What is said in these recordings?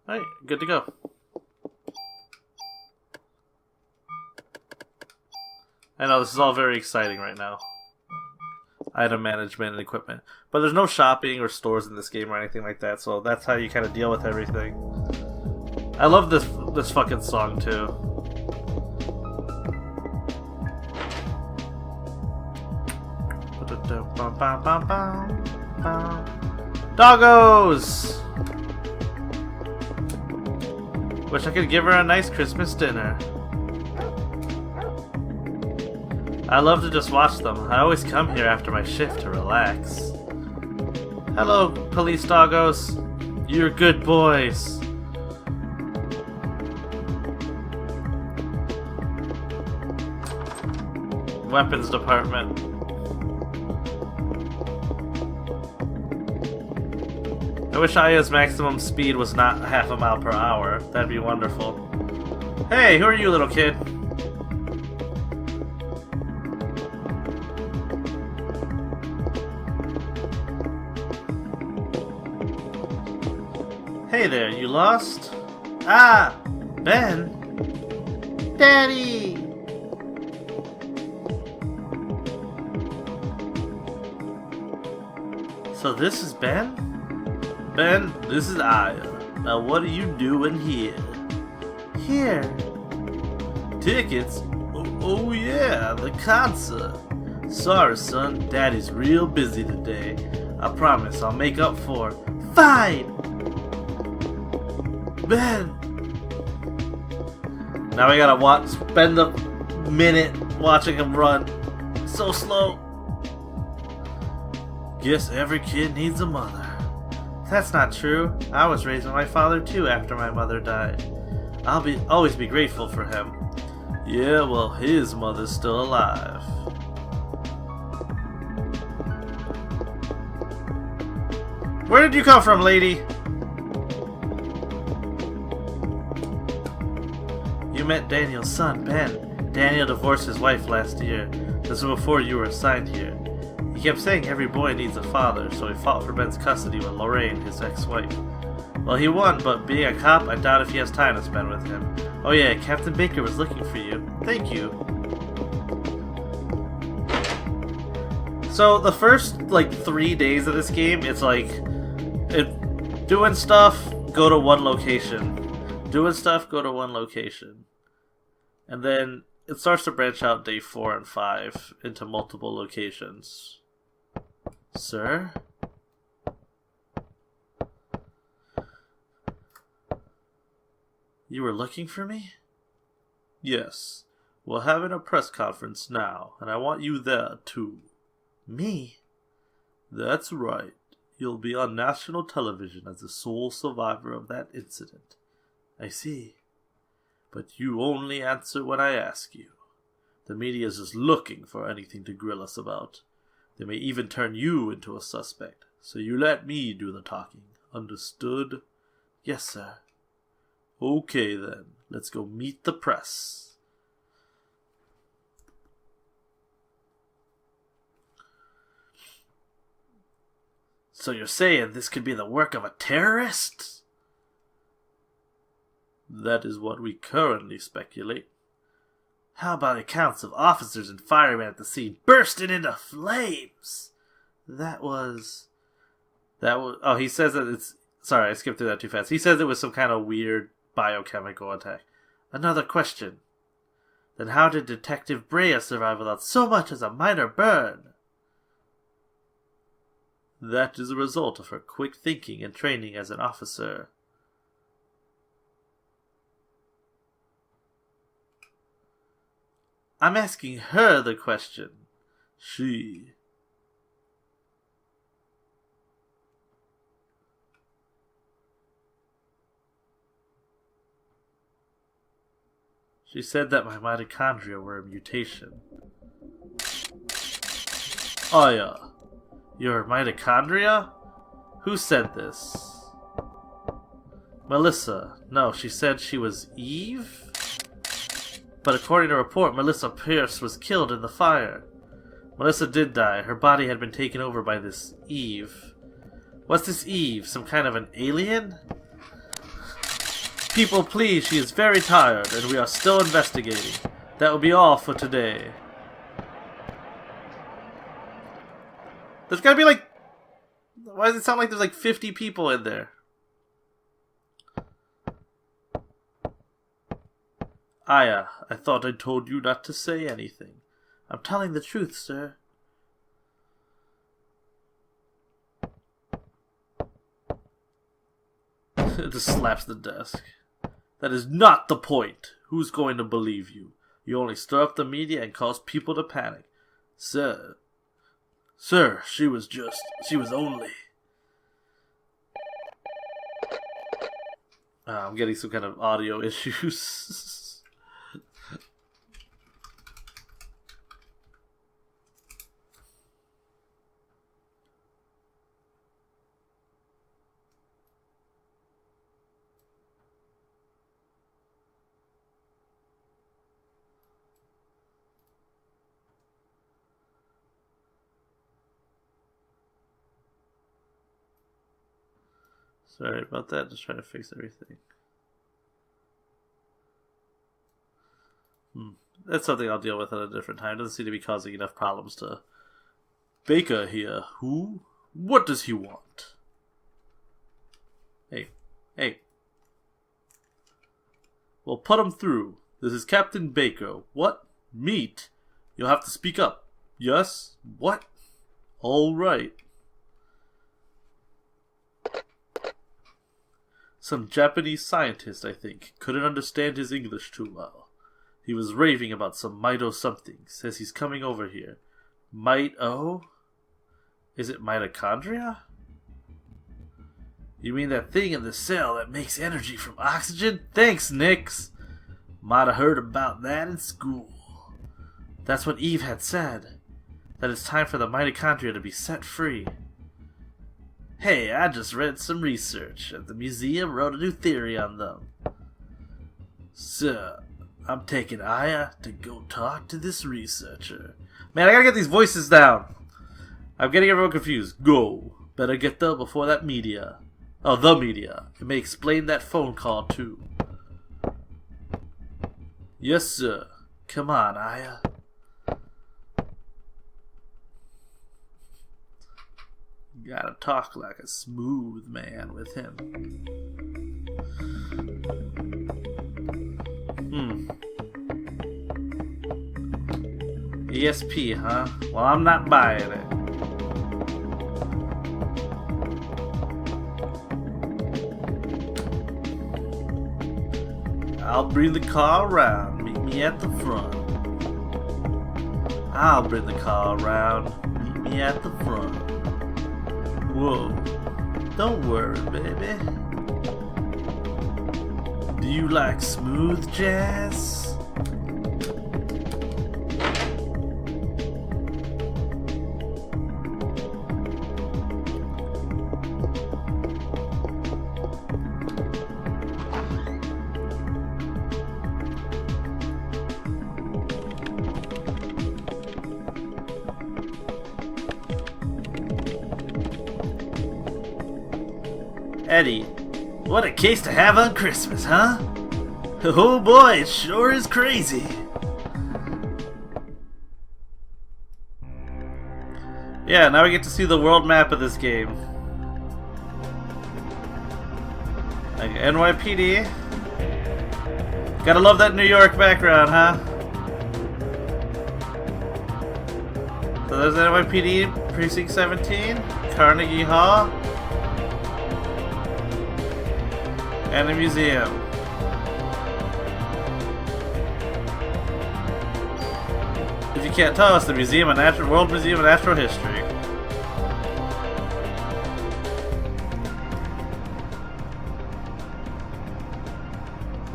Alright, good to go. I know this is all very exciting right now. Item management and equipment. But there's no shopping or stores in this game or anything like that, so that's how you kind of deal with everything. I love this fucking song too. Doggos! Wish I could give her a nice Christmas dinner. I love to just watch them. I always come here after my shift to relax. Hello, police doggos. You're good boys. Weapons department. I wish Aya's maximum speed was not half a mile per hour. That'd be wonderful. Hey, who are you, little kid? Hey there, you lost? Ah, Ben? Daddy! So this is Ben? Ben, this is Aya. Now what are you doing here? Here. Tickets? Oh yeah, the concert. Sorry son, Daddy's real busy today. I promise I'll make up for it. Fine! Ben! Now we gotta spend a minute watching him run. So slow. Guess every kid needs a mother. That's not true. I was raised with my father too after my mother died. I'll always be grateful for him. Yeah, well, his mother's still alive. Where did you come from, lady? You met Daniel's son, Ben. Daniel divorced his wife last year. This was before you were assigned here. He kept saying every boy needs a father, so he fought for Ben's custody with Lorraine, his ex-wife. Well, he won, but being a cop, I doubt if he has time to spend with him. Oh yeah, Captain Baker was looking for you. Thank you. So, the first, 3 days of this game, it's doing stuff, go to one location. Doing stuff, go to one location. And then it starts to branch out day 4 and 5 into multiple locations. Sir? You were looking for me? Yes. We're having a press conference now, and I want you there, too. Me? That's right. You'll be on national television as the sole survivor of that incident. I see. But you only answer when I ask you. The media is just looking for anything to grill us about. They may even turn you into a suspect, so you let me do the talking. Understood? Yes, sir. Okay, then. Let's go meet the press. So you're saying this could be the work of a terrorist? That is what we currently speculate. How about accounts of officers and firemen at the scene bursting into flames? Oh, he says that it's... Sorry, I skipped through that too fast. He says it was some kind of weird biochemical attack. Another question. Then how did Detective Brea survive without so much as a minor burn? That is a result of her quick thinking and training as an officer. I'm asking her the question. She said that my mitochondria were a mutation. Aya, your mitochondria? Who said this? Melissa. No, she said she was Eve? But according to report, Melissa Pierce was killed in the fire. Melissa did die. Her body had been taken over by this Eve. What's this Eve? Some kind of an alien? People, please, she is very tired, and we are still investigating. That will be all for today. There's gotta be like... Why does it sound like there's like 50 people in there? Aya, I thought I told you not to say anything. I'm telling the truth, sir. It just slaps the desk. That is not the point. Who's going to believe you? You only stir up the media and cause people to panic. Sir, she was only... I'm getting some kind of audio issues. Sorry about that, just trying to fix everything. That's something I'll deal with at a different time. Doesn't seem to be causing enough problems to... Baker here. Who? What does he want? Hey. Well, put him through. This is Captain Baker. What? Meat? You'll have to speak up. Yes? What? All right. Some Japanese scientist, I think. Couldn't understand his English too well. He was raving about some mito something. Says he's coming over here. Mito? Is it mitochondria? You mean that thing in the cell that makes energy from oxygen? Thanks, Nix. Might have heard about that in school. That's what Eve had said. That it's time for the mitochondria to be set free. Hey, I just read some research, and the museum wrote a new theory on them. So, I'm taking Aya to go talk to this researcher. Man, I gotta get these voices down. I'm getting everyone confused. Go. Better get there before that media. Oh, the media. It may explain that phone call, too. Yes, sir. Come on, Aya. Gotta talk like a smooth man with him. ESP, huh? Well, I'm not buying it. I'll bring the car around. Meet me at the front. I'll bring the car around. Meet me at the front. Whoa. Don't worry, baby. Do you like smooth jazz? Eddie, what a case to have on Christmas, huh? Oh boy, it sure is crazy. Yeah, now we get to see the world map of this game. Like NYPD. Gotta love that New York background, huh? So there's NYPD, Precinct 17, Carnegie Hall. And a museum. If you can't tell, it's the World Museum of Natural History.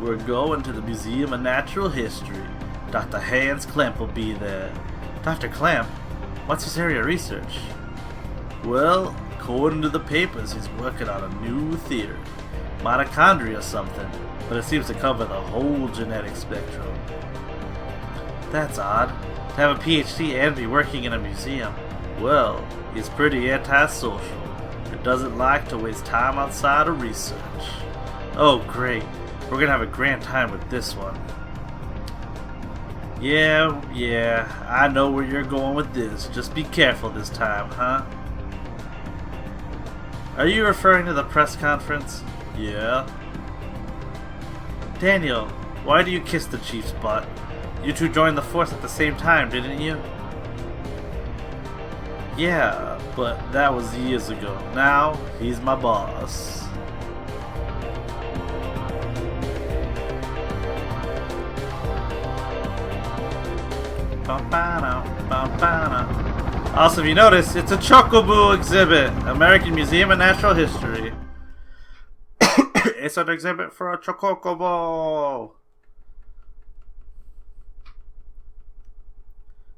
We're going to the Museum of Natural History. Dr. Hans Klemp will be there. Dr. Klemp? What's his area of research? Well, according to the papers, he's working on a new theory. Mitochondria or something, but it seems to cover the whole genetic spectrum. That's odd. To have a PhD and be working in a museum. Well, he's pretty antisocial and doesn't like to waste time outside of research. Oh great, We're gonna have a grand time with this one. Yeah, I know where you're going with this. Just be careful this time, huh? Are you referring to the press conference? Yeah. Daniel, why do you kiss the chief's butt? You two joined the force at the same time, didn't you? Yeah, but that was years ago. Now, he's my boss. Also, if you notice, it's a Chocobo exhibit. American Museum of Natural History. It's an exhibit for a Chocobo.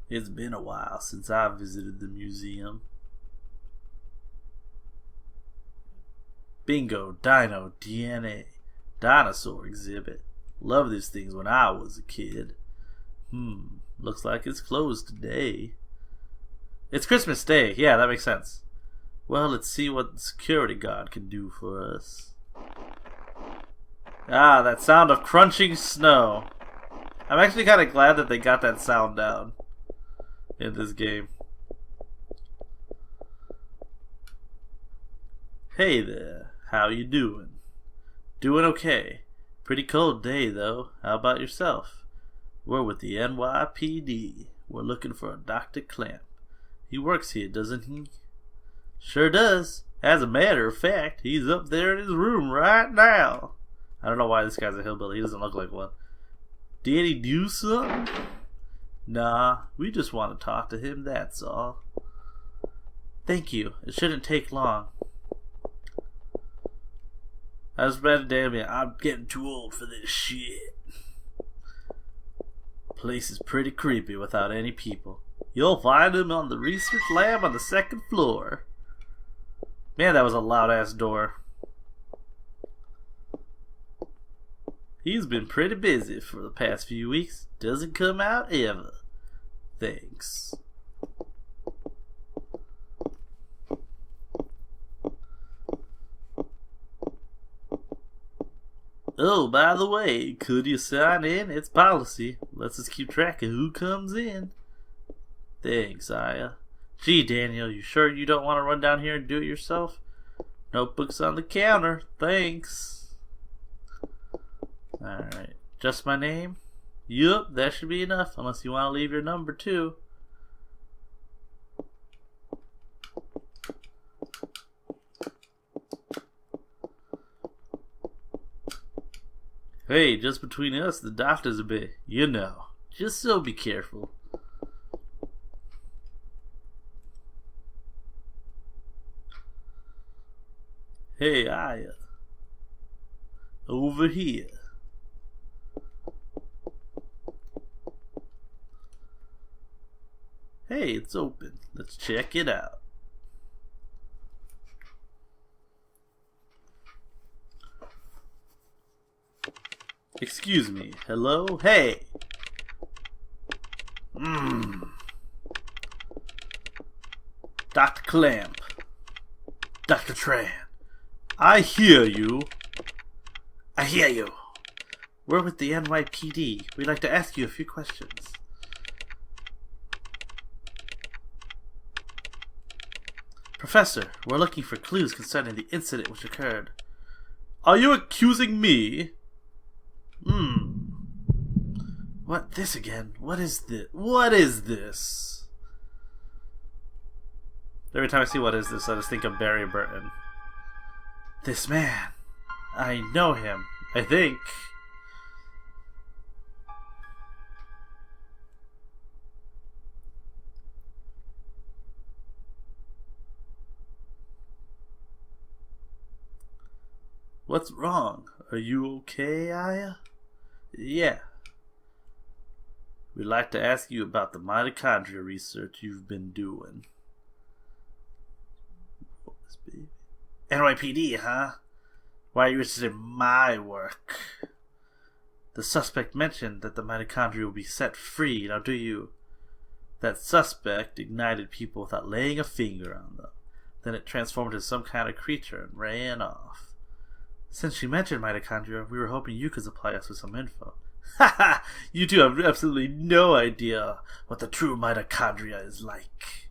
It's been a while since I visited the museum. Bingo, Dino, DNA, Dinosaur exhibit. Loved these things when I was a kid. Looks like it's closed today. It's Christmas Day. Yeah, that makes sense. Well, let's see what the security guard can do for us. Ah, that sound of crunching snow. I'm actually kind of glad that they got that sound down in this game. Hey there, how you doing? Doing okay. Pretty cold day though. How about yourself? We're with the NYPD. We're looking for a Dr. Clamp. He works here, doesn't he? Sure does. As a matter of fact, he's up there in his room right now. I don't know why this guy's a hillbilly. He doesn't look like one. Did he do something? Nah, we just want to talk to him, that's all. Thank you. It shouldn't take long. I was about to damn it. I'm getting too old for this shit. Place is pretty creepy without any people. You'll find him on the research lab on the 2nd floor. Man, that was a loud ass door. He's been pretty busy for the past few weeks. Doesn't come out ever. Thanks. Oh, by the way, could you sign in? It's policy. Let's just keep track of who comes in. Thanks, Aya. Gee, Daniel, you sure you don't want to run down here and do it yourself? Notebook's on the counter. Thanks. Alright. Just my name? Yup, that should be enough, unless you want to leave your number too. Hey, just between us, the doctor's a bit, you know. Just so be careful. Hey, Aya. Over here. Hey, it's open. Let's check it out. Excuse me. Hello? Hey! Dr. Clamp. Dr. Tran. I hear you. I hear you. We're with the NYPD. We'd like to ask you a few questions. Professor, we're looking for clues concerning the incident which occurred. Are you accusing me? What, this again? What is this? What is this? Every time I see what is this, I just think of Barry Burton. This man. I know him. I think. What's wrong? Are you okay, Aya? Yeah. We'd like to ask you about the mitochondria research you've been doing. NYPD, huh? Why are you interested in my work? The suspect mentioned that the mitochondria will be set free. Now do you? That suspect ignited people without laying a finger on them. Then it transformed into some kind of creature and ran off. Since you mentioned mitochondria, we were hoping you could supply us with some info. Haha! You two have absolutely no idea what the true mitochondria is like.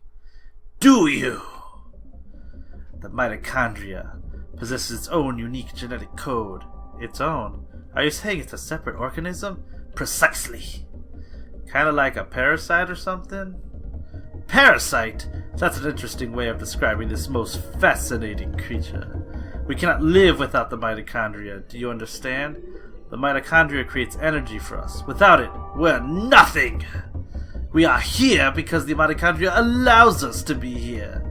Do you? The mitochondria possesses its own unique genetic code. Its own? Are you saying it's a separate organism? Precisely. Kinda like a parasite or something? Parasite? That's an interesting way of describing this most fascinating creature. We cannot live without the mitochondria, do you understand? The mitochondria creates energy for us. Without it, we're nothing! We are here because the mitochondria allows us to be here.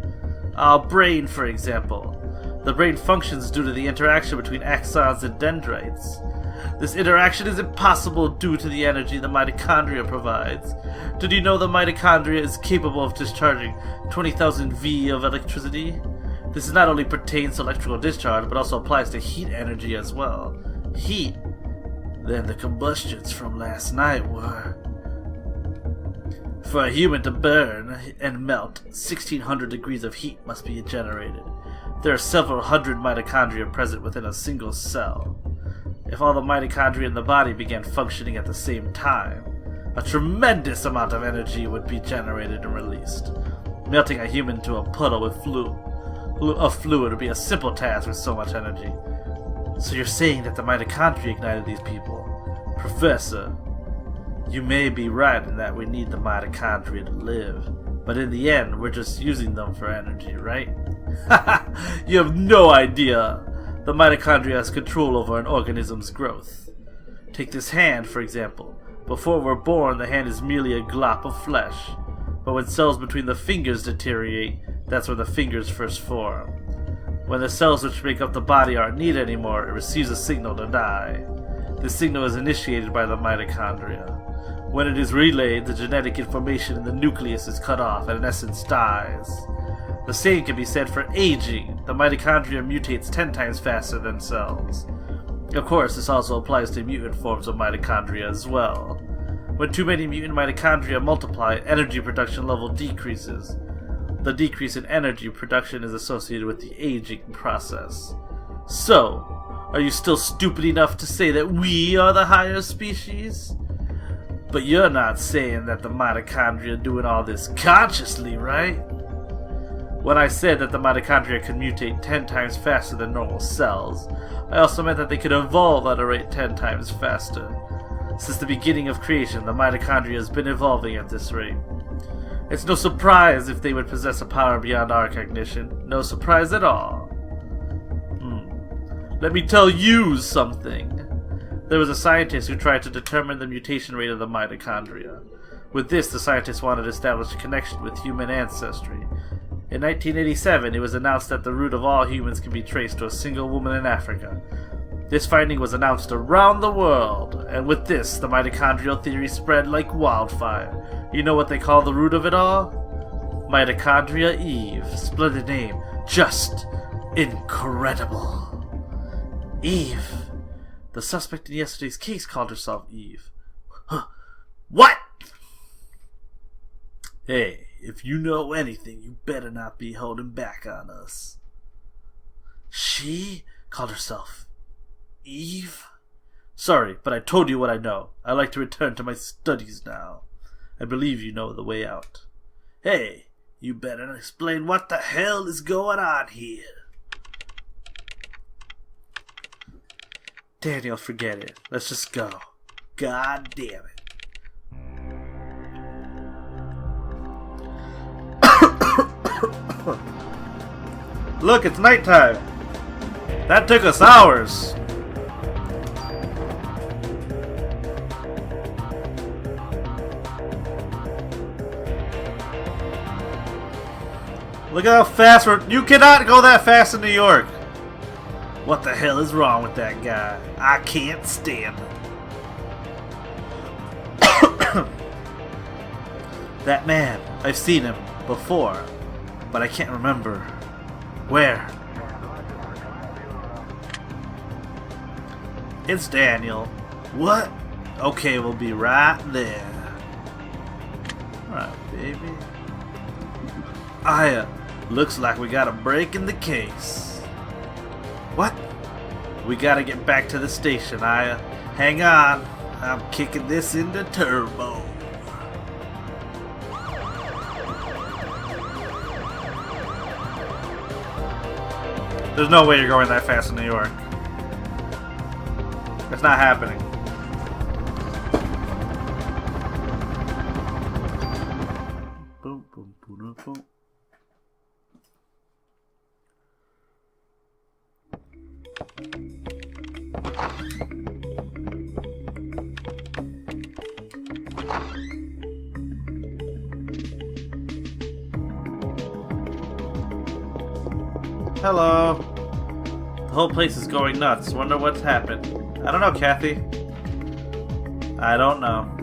Our brain, for example. The brain functions due to the interaction between axons and dendrites. This interaction is impossible due to the energy the mitochondria provides. Did you know the mitochondria is capable of discharging 20,000 V of electricity? This not only pertains to electrical discharge, but also applies to heat energy as well. Heat? Then the combustions from last night were... For a human to burn and melt, 1600 degrees of heat must be generated. There are several hundred mitochondria present within a single cell. If all the mitochondria in the body began functioning at the same time, a tremendous amount of energy would be generated and released. Melting a human into a puddle with fluid would be a simple task with so much energy. So you're saying that the mitochondria ignited these people? Professor, you may be right in that we need the mitochondria to live, but in the end, we're just using them for energy, right? You have no idea. The mitochondria has control over an organism's growth. Take this hand, for example. Before we're born, the hand is merely a glop of flesh. But when cells between the fingers deteriorate, that's when the fingers first form. When the cells which make up the body aren't needed anymore, it receives a signal to die. This signal is initiated by the mitochondria. When it is relayed, the genetic information in the nucleus is cut off and in essence dies. The same can be said for aging. The mitochondria mutates 10 times faster than cells. Of course, this also applies to mutant forms of mitochondria as well. When too many mutant mitochondria multiply, energy production level decreases. The decrease in energy production is associated with the aging process. So, are you still stupid enough to say that we are the higher species? But you're not saying that the mitochondria are doing all this consciously, right? When I said that the mitochondria could mutate 10 times faster than normal cells, I also meant that they could evolve at a rate 10 times faster. Since the beginning of creation, the mitochondria has been evolving at this rate. It's no surprise if they would possess a power beyond our cognition. No surprise at all. Let me tell you something. There was a scientist who tried to determine the mutation rate of the mitochondria. With this, the scientist wanted to establish a connection with human ancestry. In 1987, it was announced that the root of all humans can be traced to a single woman in Africa. This finding was announced around the world, and with this, the mitochondrial theory spread like wildfire. You know what they call the root of it all? Mitochondria Eve. Splendid name. Just incredible. Eve. The suspect in yesterday's case called herself Eve. Huh. What? Hey, if you know anything, you better not be holding back on us. She called herself Eve? Sorry, but I told you what I know. I like to return to my studies now. I believe you know the way out. Hey, you better explain what the hell is going on here. Daniel, forget it. Let's just go. God damn it. Look, it's nighttime. That took us hours. Look how fast we're... You cannot go that fast in New York. What the hell is wrong with that guy? I can't stand him. That man, I've seen him before, but I can't remember. Where? It's Daniel. What? Okay, we'll be right there. Alright, baby. Aya, looks like we got a break in the case. What? We gotta get back to the station. Hang on. I'm kicking this into turbo. There's no way you're going that fast in New York. It's not happening. Boom, boom, boom, boom. Hello. The whole place is going nuts. Wonder what's happened. I don't know, Kathy. I don't know.